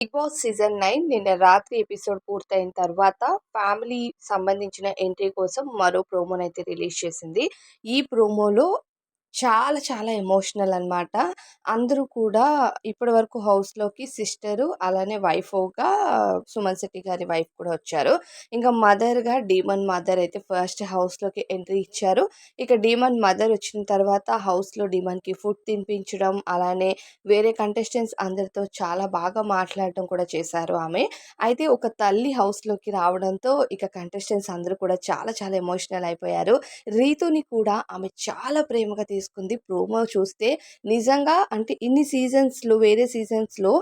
Big boss season 9 నిన్న రాత్రి episode పూర్తయిన తర్వాత ఫ్యామిలీ సంబంధించిన ఎంట్రీ కోసం మరో ప్రోమోనైతే రిలీజ్ చేసింది. ఈ ప్రోమోలో చాలా చాలా ఎమోషనల్ అన్నమాట. అందరూ కూడా ఇప్పటివరకు హౌస్‌లోకి సిస్టరు అలానే వైఫ్‌గా సుమన్ శెట్టి గారి వైఫ్ కూడా వచ్చారు. ఇంకా మదర్‌గా డీమన్ మదర్ అయితే ఫస్ట్ హౌస్‌లోకి ఎంట్రీ ఇచ్చారు. ఇక డీమన్ మదర్ వచ్చిన తర్వాత హౌస్‌లో డీమన్‌కి ఫుడ్ తినిపించడం, అలానే వేరే కంటెస్టెంట్స్ అందరితో చాలా బాగా మాట్లాడటం కూడా చేశారు ఆమె. అయితే ఒక తల్లి హౌస్‌లోకి రావడంతో ఇక కంటెస్టెంట్స్ అందరూ కూడా చాలా చాలా ఎమోషనల్ అయిపోయారు. రీతుని కూడా ఆమె చాలా ప్రేమగా తీసుకుంది. ప్రోమో చూస్తే నిజంగా అంటే ఇన్ని సీజన్స్‌లో వేరే సీజన్స్‌లో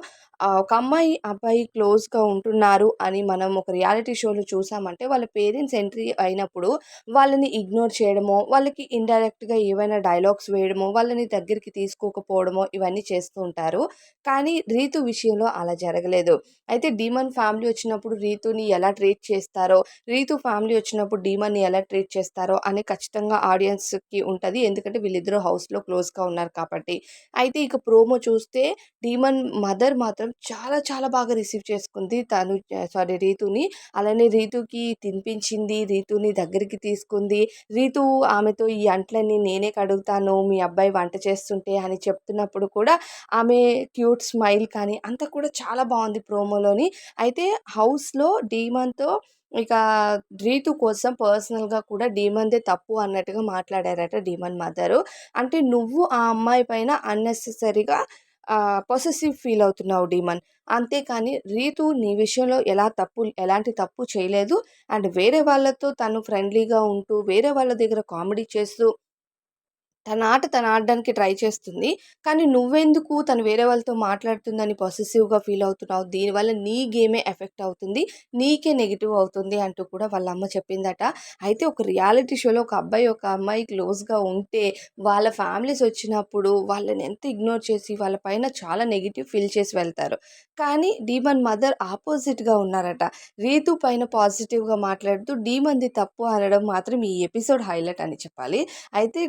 ఒక అమ్మాయి, అబ్బాయి క్లోజ్‌గా ఉంటున్నారు అని మనం ఒక రియాలిటీ షోలో చూసామంటే వాళ్ళ పేరెంట్స్ ఎంట్రీ అయినప్పుడు వాళ్ళని ఇగ్నోర్ చేయడమో, వాళ్ళకి ఇండైరెక్ట్‌గా ఏవైనా డైలాగ్స్ వేయడమో, వాళ్ళని దగ్గరికి తీసుకోకపోవడమో ఇవన్నీ చేస్తూ ఉంటారు. కానీ రీతు విషయంలో అలా జరగలేదు. అయితే డీమన్ ఫ్యామిలీ వచ్చినప్పుడు రీతుని ఎలా ట్రీట్ చేస్తారో, రీతు ఫ్యామిలీ వచ్చినప్పుడు డీమన్‌ని ఎలా ట్రీట్ చేస్తారో అని ఖచ్చితంగా ఆడియన్స్‌కి ఉంటది. ఎందుకంటే వీళ్ళిద్దరూ హౌస్‌లో క్లోజ్‌గా ఉన్నారు కాబట్టి. అయితే ఇక ప్రోమో చూస్తే డీమన్ మదర్ మాత్రం చాలా చాలా బాగా రిసీవ్ చేసుకుంది. తను రీతుని. అలానే రీతుకి తినిపించింది. రీతుని దగ్గరికి తీసుకుంది. రీతు ఆమెతో ఈ అంట్లన్నీ నేనే కడుగుతాను మీ అబ్బాయి వంట చేస్తుంటే అని చెప్తున్నప్పుడు కూడా ఆమె క్యూట్ స్మైల్ కానీ అంతా కూడా చాలా బావుంది ప్రోమోలోని. అయితే హౌస్‌లో డీమన్‌తో ఇక రీతు కోసం పర్సనల్‌గా కూడా డీమన్‌దే తప్పు అన్నట్టుగా మాట్లాడారట డీమన్ మదరు. అంటే నువ్వు ఆ అమ్మాయి పైన అన్నెసెసరీగా పొసెసివ్ ఫీల్ అవుతున్నావు డీమన్. అంతేకాని రీతు నీ విషయంలో ఎలాంటి తప్పు చేయలేదు. అండ్ వేరే వాళ్ళతో తను ఫ్రెండ్లీగా ఉంటూ, వేరే వాళ్ళ దగ్గర కామెడీ చేస్తూ తన ఆట తను ఆడడానికి ట్రై చేస్తుంది. కానీ నువ్వెందుకు తను వేరే వాళ్ళతో మాట్లాడుతుందని పొసెసివ్‌గా ఫీల్ అవుతున్నావు? దీనివల్ల నీ గేమే ఎఫెక్ట్ అవుతుంది. నీకే నెగెటివ్ అవుతుంది అంటూ కూడా వాళ్ళ అమ్మ చెప్పిందట. అయితే ఒక రియాలిటీ షోలో ఒక అబ్బాయి, ఒక అమ్మాయి క్లోజ్‌గా ఉంటే వాళ్ళ ఫ్యామిలీస్ వచ్చినప్పుడు వాళ్ళని ఎంత ఇగ్నోర్ చేసి వాళ్ళ పైన చాలా నెగెటివ్ ఫీల్ చేసి వెళ్తారు. కానీ డీమన్ మదర్ ఆపోజిట్‌గా ఉన్నారట. రీతు పైన పాజిటివ్‌గా మాట్లాడుతూ డీమన్‌ది తప్పు అనడం మాత్రం ఈ ఎపిసోడ్ హైలైట్ అని చెప్పాలి. అయితే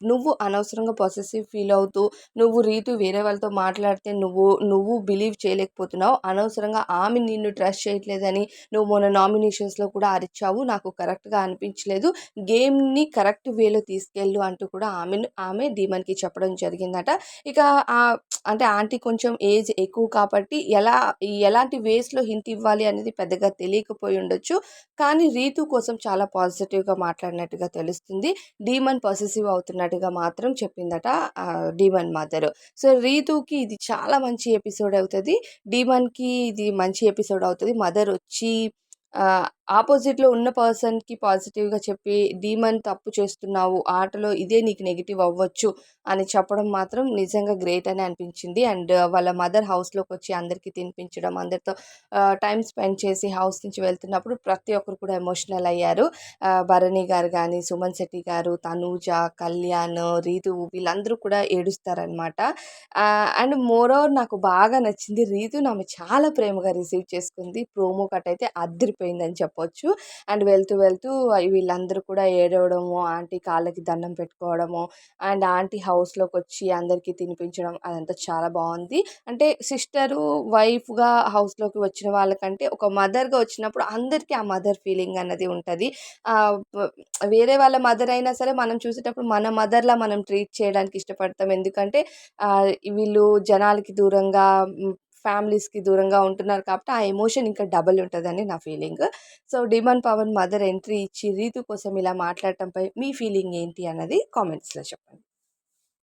నువ్వు అనవసరంగా పొసెసివ్ ఫీల్ అవుతూ, నువ్వు రీతు వేరే వాళ్ళతో మాట్లాడితే నువ్వు బిలీవ్ చేయలేకపోతున్నావు. అనవసరంగా ఆమె నిన్ను ట్రస్ట్ చేయట్లేదని నువ్వు మొన్న నామినేషన్స్‌లో కూడా అరిచావు. నాకు కరెక్ట్‌గా అనిపించలేదు. గేమ్‌ని కరెక్ట్ వేలో తీసుకెళ్ళు అంటూ కూడా ఆమె డీమన్‌కి చెప్పడం జరిగిందట. ఇక అంటే ఆంటీ కొంచెం ఏజ్ ఎక్కువ కాబట్టి ఎలాంటి వేస్‌లో హింట్ ఇవ్వాలి అనేది పెద్దగా తెలియకపోయి ఉండొచ్చు. కానీ రీతు కోసం చాలా పాజిటివ్‌గా మాట్లాడినట్టుగా తెలుస్తుంది. డీమన్ పొసెసివ్ అవుతున్నట్టుగా మాత్రం చెప్పిందట డీమన్ మదరు. సో, రీతూకి ఇది చాలా మంచి ఎపిసోడ్ అవుతది. డీమన్‌కి ఇది మంచి ఎపిసోడ్ అవుతది. మదరొచ్చి ఆహ్, ఆపోజిట్‌లో ఉన్న పర్సన్‌కి పాజిటివ్‌గా చెప్పి, డీమన్ తప్పు చేస్తున్నావు. ఆటలో ఇదే నీకు నెగెటివ్ అవ్వచ్చు అని చెప్పడం మాత్రం నిజంగా గ్రేట్ అని అనిపించింది. అండ్ వాళ్ళ మదర్ హౌస్‌లోకొచ్చి అందరికీ తినిపించడం, అందరితో టైమ్ స్పెండ్ చేసి హౌస్ నుంచి వెళ్తున్నప్పుడు ప్రతి ఒక్కరు కూడా ఎమోషనల్ అయ్యారు. భరణి గారు గాని, సుమన్ శెట్టి గారు, తనూజ, కళ్యాణ్, రీతు వీళ్ళందరూ కూడా ఏడుస్తారనమాట. అండ్ మోర్ ఓవర్ నాకు బాగా నచ్చింది రీతుని ఆమె చాలా ప్రేమగా రిసీవ్ చేసుకుంది. ప్రోమో కట్ అయితే అద్దిరిపోయిందని చెప్పొచ్చు. అండ్ వెళ్తూ వెళ్తూ వీళ్ళందరూ కూడా ఏడవడము, ఆంటీ కాళ్ళకి దండం పెట్టుకోవడము, అండ్ ఆంటీ హౌస్‌లోకొచ్చి అందరికీ తినిపించడం అదంతా చాలా బావుంది. అంటే సిస్టరు, వైఫ్‌గా హౌస్‌లోకి వచ్చిన వాళ్ళకంటే ఒక మదర్‌గా వచ్చినప్పుడు అందరికీ ఆ మదర్ ఫీలింగ్ అన్నది ఉంటది. ఆహ్, వ వేరే వాళ్ళ మదర్ అయినా సరే మనం చూసేటప్పుడు మన మదర్‌లా మనం ట్రీట్ చేయడానికి ఇష్టపడతాం. ఎందుకంటే వీళ్ళు జనాలకి దూరంగా ఫ్యామిలీస్‌కి దూరంగా ఉంటున్నారు కాబట్టి ఆ ఎమోషన్ ఇంకా డబుల్ ఉంటదని నా feeling. So, 'demand Pavan' mother entry ఇచ్చి రీతు కోసం ఇలా మాట్లాడటంపై మీ ఫీలింగ్ ఏంటి అన్నది కామెంట్స్‌లో చెప్పండి.